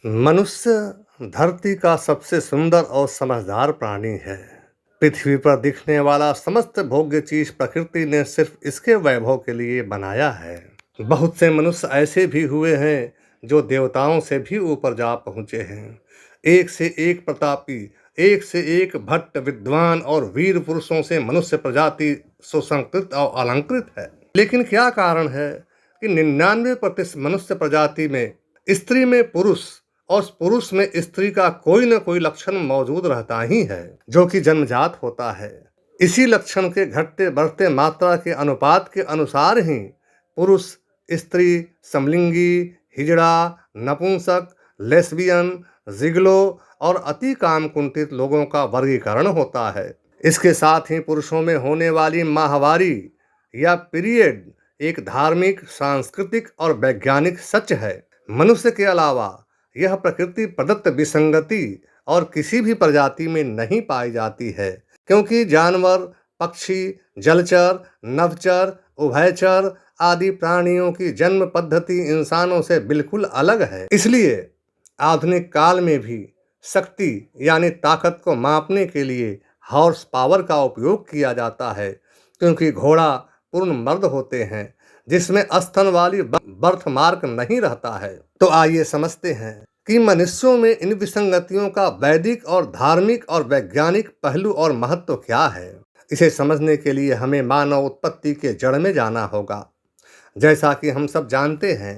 मनुष्य धरती का सबसे सुंदर और समझदार प्राणी है। पृथ्वी पर दिखने वाला समस्त भोग्य चीज प्रकृति ने सिर्फ इसके वैभव के लिए बनाया है। बहुत से मनुष्य ऐसे भी हुए हैं जो देवताओं से भी ऊपर जा पहुंचे हैं। एक से एक प्रतापी, एक से एक भट्ट विद्वान और वीर पुरुषों से मनुष्य प्रजाति सुसंकृत और अलंकृत है। लेकिन क्या कारण है कि 99% मनुष्य प्रजाति में स्त्री में पुरुष और पुरुष में स्त्री का कोई न कोई लक्षण मौजूद रहता ही है, जो कि जन्मजात होता है। इसी लक्षण के घटते बढ़ते मात्रा के अनुपात के अनुसार ही पुरुष, स्त्री, समलिंगी, हिजड़ा, नपुंसक, लेस्बियन, जिगलो और अति काम कुंठित लोगों का वर्गीकरण होता है। इसके साथ ही पुरुषों में होने वाली माहवारी या पीरियड एक धार्मिक, सांस्कृतिक और वैज्ञानिक सच है। मनुष्य के अलावा यह प्रकृति प्रदत्त विसंगति और किसी भी प्रजाति में नहीं पाई जाती है, क्योंकि जानवर, पक्षी, जलचर, नभचर, उभयचर आदि प्राणियों की जन्म पद्धति इंसानों से बिल्कुल अलग है। इसलिए आधुनिक काल में भी शक्ति यानी ताकत को मापने के लिए हॉर्स पावर का उपयोग किया जाता है, क्योंकि घोड़ा पूर्ण मर्द होते हैं जिसमें स्तन वाली बर्थ मार्क नहीं रहता है। तो आइए समझते हैं कि मनुष्यों में इन विसंगतियों का वैदिक और धार्मिक और वैज्ञानिक पहलू और महत्व क्या है। इसे समझने के लिए हमें मानव उत्पत्ति के जड़ में जाना होगा। जैसा कि हम सब जानते हैं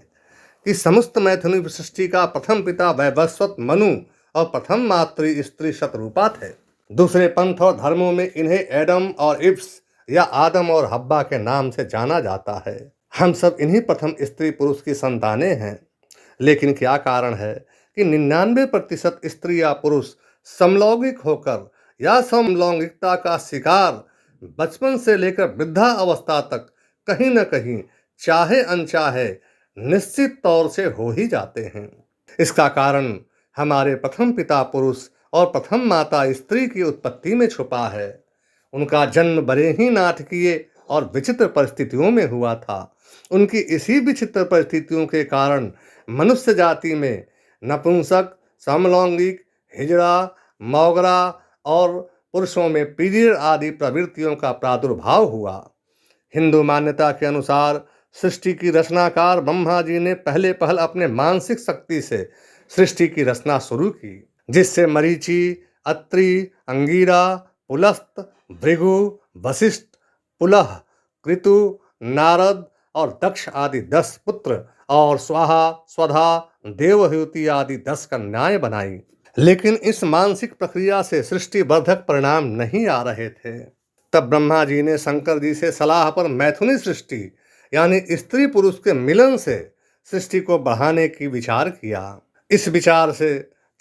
कि समस्त मैथुनी सृष्टि का प्रथम पिता वैवस्वत मनु और प्रथम मातृ स्त्री शतरूपा थे। दूसरे पंथ और धर्मों में इन्हें एडम और इव्स या आदम और हब्बा के नाम से जाना जाता है। हम सब इन्हीं प्रथम स्त्री पुरुष की संतानें हैं। लेकिन क्या कारण है कि 99% स्त्री या पुरुष समलैंगिक होकर या समलैंगिकता का शिकार बचपन से लेकर वृद्धा अवस्था तक कहीं न कहीं चाहे अनचाहे निश्चित तौर से हो ही जाते हैं। इसका कारण हमारे प्रथम पिता पुरुष और प्रथम माता स्त्री की उत्पत्ति में छुपा है। उनका जन्म बड़े ही नाटकीय और विचित्र परिस्थितियों में हुआ था। उनकी इसी विचित्र परिस्थितियों के कारण मनुष्य जाति में नपुंसक, समलैंगिक, हिजड़ा, मौगरा और पुरुषों में पीरियड आदि प्रवृत्तियों का प्रादुर्भाव हुआ। हिंदू मान्यता के अनुसार सृष्टि की रचनाकार ब्रह्मा जी ने पहले पहल अपने मानसिक शक्ति से सृष्टि की रचना शुरू की, जिससे मरीचि, अत्रि, अंगीरा, पुलस्त, भृगु, वशिष्ठ, पुलह, कृतु, नारद और दक्ष आदि 10 पुत्र और स्वाहा, स्वधा, देवहूति आदि 10 कन्याएं बनाई। लेकिन इस मानसिक प्रक्रिया से सृष्टि वर्धक परिणाम नहीं आ रहे थे। तब ब्रह्मा जी ने शंकर जी से सलाह पर मैथुनी सृष्टि यानी स्त्री पुरुष के मिलन से सृष्टि को बढ़ाने की विचार किया। इस विचार से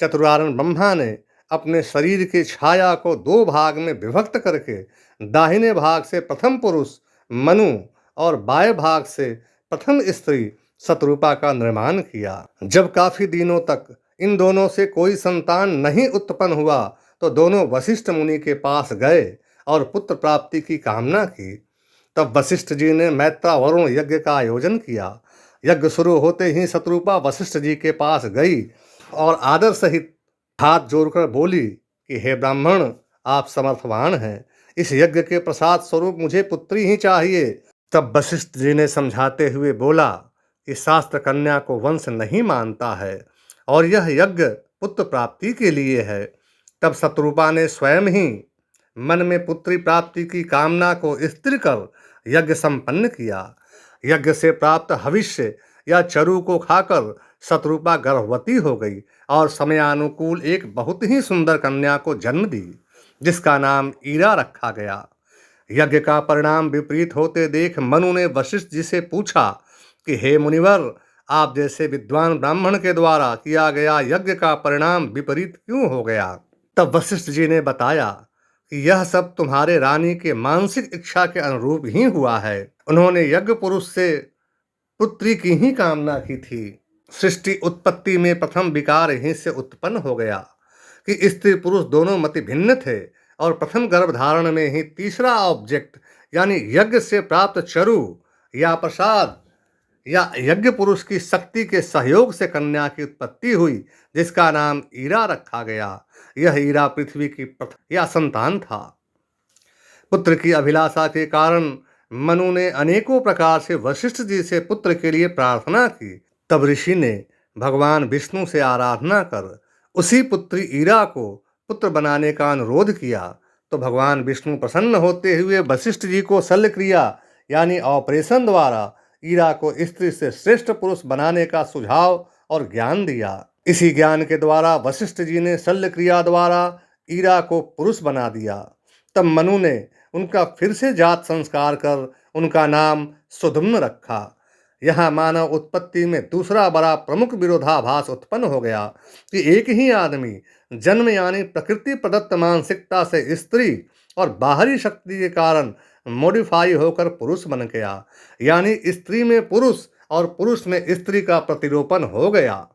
चतुरानन ब्रह्मा ने अपने शरीर की छाया को 2 भाग में विभक्त करके दाहिने भाग से प्रथम पुरुष मनु और बाएं भाग से प्रथम स्त्री शतरूपा का निर्माण किया। जब काफी दिनों तक इन दोनों से कोई संतान नहीं उत्पन्न हुआ तो दोनों वशिष्ठ मुनि के पास गए और पुत्र प्राप्ति की कामना की। तब वशिष्ठ जी ने मैत्रा वरुण यज्ञ का आयोजन किया। यज्ञ शुरू होते ही शतरूपा वशिष्ठ जी के पास गई और आदर सहित हाथ जोड़कर बोली कि हे ब्राह्मण, आप समर्थवान हैं, इस यज्ञ के प्रसाद स्वरूप मुझे पुत्री ही चाहिए। तब वशिष्ठ जी ने समझाते हुए बोला कि शास्त्र कन्या को वंश नहीं मानता है और यह यज्ञ पुत्र प्राप्ति के लिए है। तब शतरूपा ने स्वयं ही मन में पुत्री प्राप्ति की कामना को स्थिर कर यज्ञ संपन्न किया। यज्ञ से प्राप्त हविष्य या चरु को खाकर शतरूपा गर्भवती हो गई और समयानुकूल एक बहुत ही सुंदर कन्या को जन्म दी, जिसका नाम ईरा रखा गया। यज्ञ का परिणाम विपरीत होते देख मनु ने वशिष्ठ जी से पूछा कि हे मुनिवर, आप जैसे विद्वान ब्राह्मण के द्वारा किया गया यज्ञ का परिणाम विपरीत क्यों हो गया। तब वशिष्ठ जी ने बताया कि यह सब तुम्हारे रानी के मानसिक इच्छा के अनुरूप ही हुआ है। उन्होंने यज्ञ पुरुष से पुत्री की ही कामना की थी। सृष्टि उत्पत्ति में प्रथम विकार यहीं से उत्पन्न हो गया कि स्त्री पुरुष दोनों मति भिन्न थे और प्रथम गर्भधारण में ही तीसरा ऑब्जेक्ट यानी यज्ञ से प्राप्त चरु या प्रसाद या यज्ञ पुरुष की शक्ति के सहयोग से कन्या की उत्पत्ति हुई, जिसका नाम ईरा रखा गया। यह ईरा पृथ्वी की प्रथम या संतान था। पुत्र की अभिलाषा के कारण मनु ने अनेकों प्रकार से वशिष्ठ जी से पुत्र के लिए प्रार्थना की। तब ऋषि ने भगवान विष्णु से आराधना कर उसी पुत्री ईरा को पुत्र बनाने का अनुरोध किया। तो भगवान विष्णु प्रसन्न होते हुए वशिष्ठ जी को शल्य क्रिया यानी ऑपरेशन द्वारा ईरा को स्त्री से श्रेष्ठ पुरुष बनाने का सुझाव और ज्ञान दिया। इसी ज्ञान के द्वारा वशिष्ठ जी ने शल्य क्रिया द्वारा ईरा को पुरुष बना दिया। तब मनु ने उनका फिर से जात संस्कार कर उनका नाम सुधम्न रखा। यहाँ मानव उत्पत्ति में दूसरा बड़ा प्रमुख विरोधाभास उत्पन्न हो गया कि एक ही आदमी जन्म यानी प्रकृति प्रदत्त मानसिकता से स्त्री और बाहरी शक्ति के कारण मॉडिफाई होकर पुरुष बन गया, यानी स्त्री में पुरुष और पुरुष में स्त्री का प्रतिरूपण हो गया,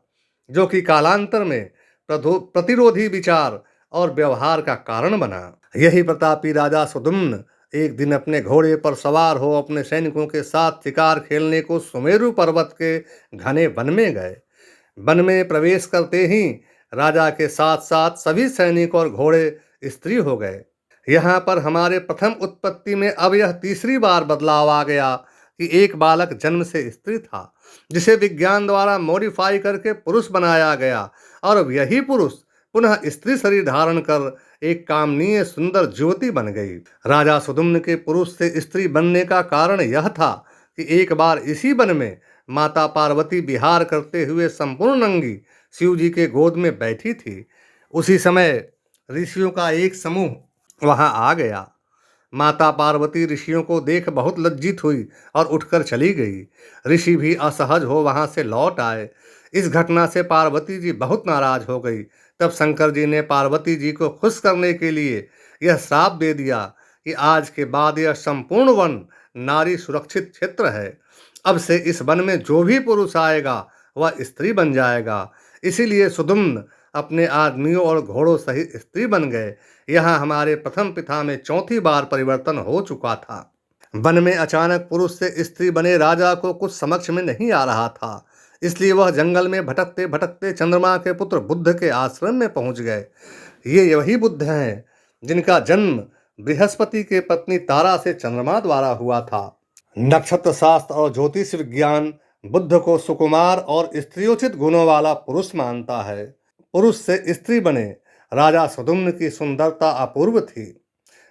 जो कि कालांतर में प्रतिरोधी विचार और व्यवहार का कारण बना। यही प्रतापी राजा सुदुम्न एक दिन अपने घोड़े पर सवार हो अपने सैनिकों के साथ शिकार खेलने को सुमेरु पर्वत के घने वन में गए। वन में प्रवेश करते ही राजा के साथ साथ सभी सैनिक और घोड़े स्त्री हो गए। यहाँ पर हमारे प्रथम उत्पत्ति में अब यह तीसरी बार बदलाव आ गया कि एक बालक जन्म से स्त्री था, जिसे विज्ञान द्वारा मॉडिफाई करके पुरुष बनाया गया, और अब यही पुरुष पुनः स्त्री शरीर धारण कर एक कामनीय सुंदर ज्योति बन गई। राजा सुदुम्न के पुरुष से स्त्री बनने का कारण यह था कि एक बार इसी वन में माता पार्वती विहार करते हुए संपूर्ण नंगी शिव जी के गोद में बैठी थी। उसी समय ऋषियों का एक समूह वहां आ गया। माता पार्वती ऋषियों को देख बहुत लज्जित हुई और उठकर चली गई। ऋषि भी असहज हो वहां से लौट आए। इस घटना से पार्वती जी बहुत नाराज हो गई। तब शंकर जी ने पार्वती जी को खुश करने के लिए यह श्राप दे दिया कि आज के बाद यह संपूर्ण वन नारी सुरक्षित क्षेत्र है। अब से इस वन में जो भी पुरुष आएगा वह स्त्री बन जाएगा। इसीलिए सुदुम्न अपने आदमियों और घोड़ों सहित स्त्री बन गए। यहाँ हमारे प्रथम पिता में चौथी बार परिवर्तन हो चुका था। वन में अचानक पुरुष से स्त्री बने राजा को कुछ समझ में नहीं आ रहा था, इसलिए वह जंगल में भटकते भटकते चंद्रमा के पुत्र बुद्ध के आश्रम में पहुंच गए। ये वही बुद्ध हैं जिनका जन्म बृहस्पति के पत्नी तारा से चंद्रमा द्वारा हुआ था। नक्षत्र शास्त्र और ज्योतिष विज्ञान बुद्ध को सुकुमार और स्त्रियोचित गुणों वाला पुरुष मानता है। पुरुष से स्त्री बने राजा सुदुम्न की सुंदरता अपूर्व थी।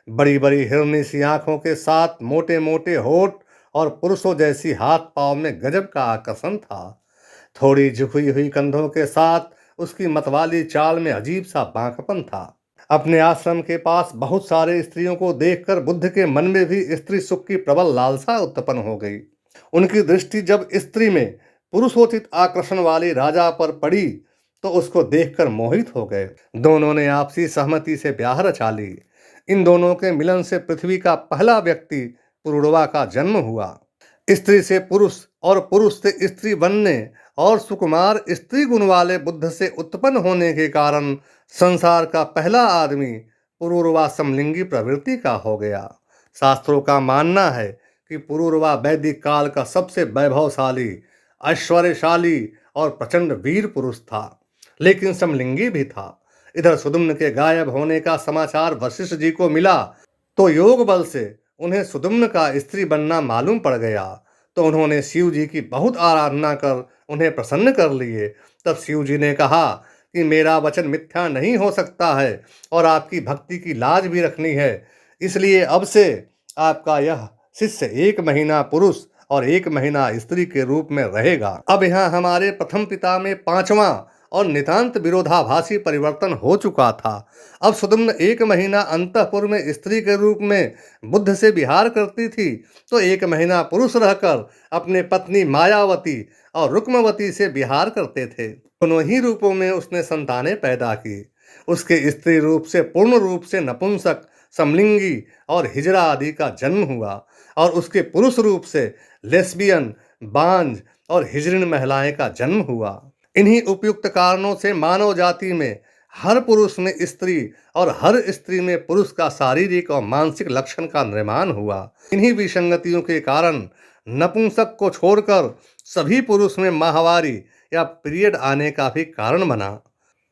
बड़ी बड़ी हिरनी सी आंखों के साथ मोटे मोटे होठ और पुरुषों जैसी हाथ पांव में गजब का आकर्षण था। थोड़ी झुकी हुई कंधों के साथ उसकी मतवाली चाल में अजीब सा बांकपन था। अपने आश्रम के पास बहुत सारे स्त्रियों को देखकर बुद्ध के मन में भी स्त्री सुख की प्रबल लालसा उत्पन्न हो गई। उनकी दृष्टि जब स्त्री में पुरुषोचित आकर्षण वाले राजा पर पड़ी तो उसको देखकर मोहित हो गए। दोनों ने आपसी सहमति से ब्याह रचा ली। इन दोनों के मिलन से पृथ्वी का पहला व्यक्ति पुरुरवा का जन्म हुआ। स्त्री से पुरुष और पुरुष से स्त्री बनने और सुकुमार स्त्री गुण वाले बुद्ध से उत्पन्न होने के कारण संसार का पहला आदमी पुरुरवा समलिंगी प्रवृत्ति का हो गया। शास्त्रों का मानना है कि पुरुरवा वैदिक काल का सबसे वैभवशाली, ऐश्वर्यशाली और प्रचंड वीर पुरुष था, लेकिन समलिंगी भी था। इधर सुदुम्न के गायब होने का समाचार वशिष्ठ जी को मिला तो योग बल से उन्हें सुदुम्न का स्त्री बनना मालूम पड़ गया। तो उन्होंने शिव जी की बहुत आराधना कर उन्हें प्रसन्न कर लिए। तब शिव जी ने कहा कि मेरा वचन मिथ्या नहीं हो सकता है और आपकी भक्ति की लाज भी रखनी है, इसलिए अब से आपका यह शिष्य 1 महीना पुरुष और 1 महीना स्त्री के रूप में रहेगा। अब यहाँ हमारे प्रथम पिता में 5वां और नितांत विरोधाभासी परिवर्तन हो चुका था। अब सुदुम्न 1 महीना अंतःपुर में स्त्री के रूप में बुद्ध से विहार करती थी, तो 1 महीना पुरुष रहकर अपने पत्नी मायावती और रुक्मवती से विहार करते थे। दोनों ही रूपों में उसने संतानें पैदा की। उसके स्त्री रूप से पूर्ण रूप से नपुंसक, समलिंगी और हिजड़ा आदि का जन्म हुआ, और उसके पुरुष रूप से लेस्बियन, बांझ और हिजड़िन महिलाएं का जन्म हुआ। इन्हीं उपयुक्त कारणों से मानव जाति में हर पुरुष में स्त्री और हर स्त्री में पुरुष का शारीरिक और मानसिक लक्षण का निर्माण हुआ। इन्हीं विसंगतियों के कारण नपुंसक को छोड़कर सभी पुरुष में माहवारी या पीरियड आने का भी कारण बना।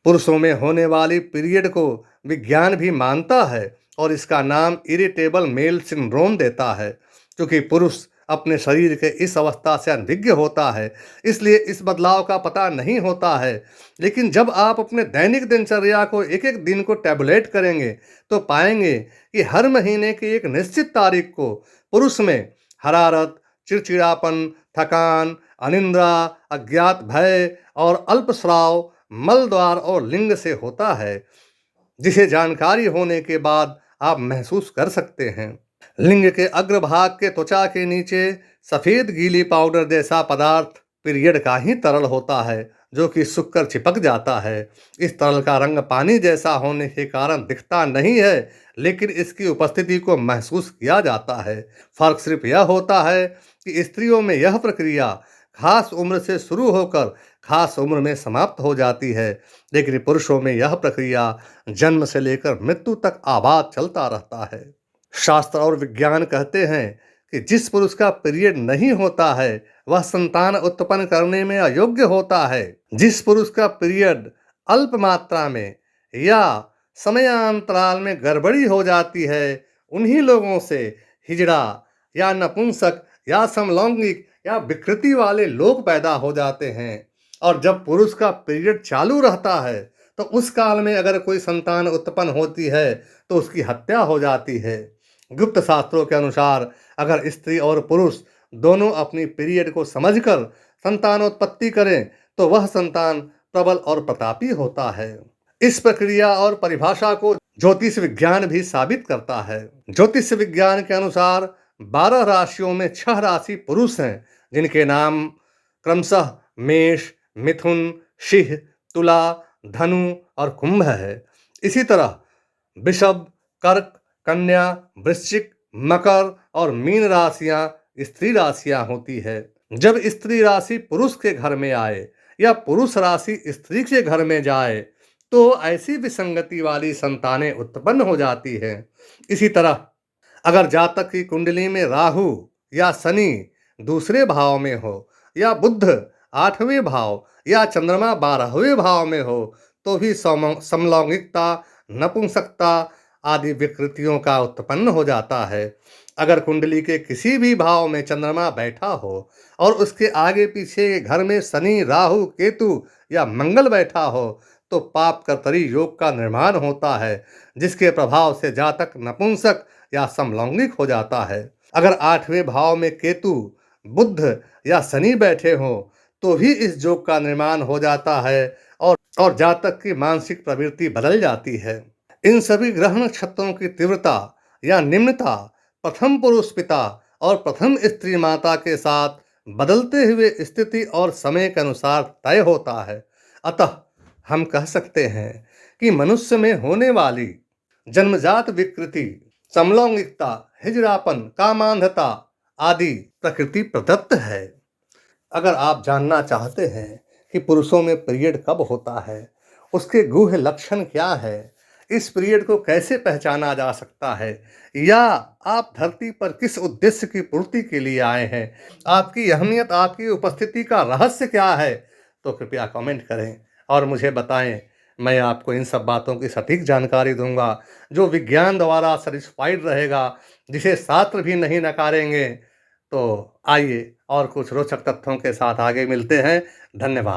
पुरुषों में होने वाली पीरियड को विज्ञान भी मानता है और इसका नाम इरिटेबल मेल सिंड्रोम देता है। क्योंकि पुरुष अपने शरीर के इस अवस्था से अनभिज्ञ होता है, इसलिए इस बदलाव का पता नहीं होता है। लेकिन जब आप अपने दैनिक दिनचर्या को एक एक दिन को टैबुलेट करेंगे तो पाएंगे कि हर महीने की एक निश्चित तारीख को पुरुष में हरारत, चिड़चिड़ापन, थकान, अनिद्रा, अज्ञात भय और अल्पस्राव मल द्वार और लिंग से होता है, जिसे जानकारी होने के बाद आप महसूस कर सकते हैं। लिंग के अग्रभाग के त्वचा के नीचे सफेद गीली पाउडर जैसा पदार्थ पीरियड का ही तरल होता है, जो कि सूख कर चिपक जाता है। इस तरल का रंग पानी जैसा होने के कारण दिखता नहीं है, लेकिन इसकी उपस्थिति को महसूस किया जाता है। फर्क सिर्फ यह होता है कि स्त्रियों में यह प्रक्रिया खास उम्र से शुरू होकर खास उम्र में समाप्त हो जाती है, लेकिन पुरुषों में यह प्रक्रिया जन्म से लेकर मृत्यु तक आबाद चलता रहता है। शास्त्र और विज्ञान कहते हैं कि जिस पुरुष का पीरियड नहीं होता है वह संतान उत्पन्न करने में अयोग्य होता है। जिस पुरुष का पीरियड अल्प मात्रा में या समयांतराल में गड़बड़ी हो जाती है, उन्हीं लोगों से हिजड़ा या नपुंसक या समलैंगिक या विकृति वाले लोग पैदा हो जाते हैं। और जब पुरुष का पीरियड चालू रहता है तो उस काल में अगर कोई संतान उत्पन्न होती है तो उसकी हत्या हो जाती है। गुप्त शास्त्रों के अनुसार अगर स्त्री और पुरुष दोनों अपनी पीरियड को समझकर संतानोत्पत्ति करें तो वह संतान प्रबल और प्रतापी होता है। इस प्रक्रिया और परिभाषा को ज्योतिष विज्ञान भी साबित करता है। ज्योतिष विज्ञान के अनुसार 12 राशियों में 6 राशि पुरुष हैं, जिनके नाम क्रमशः मेष, मिथुन, सिंह, तुला, धनु और कुंभ है। इसी तरह वृषभ, कर्क, कन्या, वृश्चिक, मकर और मीन राशियां स्त्री राशियां होती है। जब स्त्री राशि पुरुष के घर में आए या पुरुष राशि स्त्री के घर में जाए तो ऐसी विसंगति वाली संतानें उत्पन्न हो जाती है। इसी तरह अगर जातक की कुंडली में राहु या शनि दूसरे भाव में हो या बुध 8वें भाव या चंद्रमा 12वें भाव में हो तो भी समलैंगिकता, नपुंसकता आदि विकृतियों का उत्पन्न हो जाता है। अगर कुंडली के किसी भी भाव में चंद्रमा बैठा हो और उसके आगे पीछे के घर में शनि, राहु, केतु या मंगल बैठा हो तो पाप कर्तरी योग का निर्माण होता है, जिसके प्रभाव से जातक नपुंसक या समलैंगिक हो जाता है। अगर 8वें भाव में केतु, बुध या शनि बैठे हों तो भी इस योग का निर्माण हो जाता है और जातक की मानसिक प्रवृत्ति बदल जाती है। इन सभी ग्रह नक्षत्रों की तीव्रता या निम्नता प्रथम पुरुष पिता और प्रथम स्त्री माता के साथ बदलते हुए स्थिति और समय के अनुसार तय होता है। अतः हम कह सकते हैं कि मनुष्य में होने वाली जन्मजात विकृति, समलैंगिकता, हिजड़ापन, कामांधता आदि प्रकृति प्रदत्त है। अगर आप जानना चाहते हैं कि पुरुषों में पीरियड कब होता है, उसके गूढ़ लक्षण क्या है, इस पीरियड को कैसे पहचाना जा सकता है, या आप धरती पर किस उद्देश्य की पूर्ति के लिए आए हैं, आपकी अहमियत, आपकी उपस्थिति का रहस्य क्या है, तो कृपया कमेंट करें और मुझे बताएं। मैं आपको इन सब बातों की सटीक जानकारी दूंगा जो विज्ञान द्वारा सर्टिफाइड रहेगा, जिसे शास्त्र भी नहीं नकारेंगे। तो आइए और कुछ रोचक तथ्यों के साथ आगे मिलते हैं। धन्यवाद।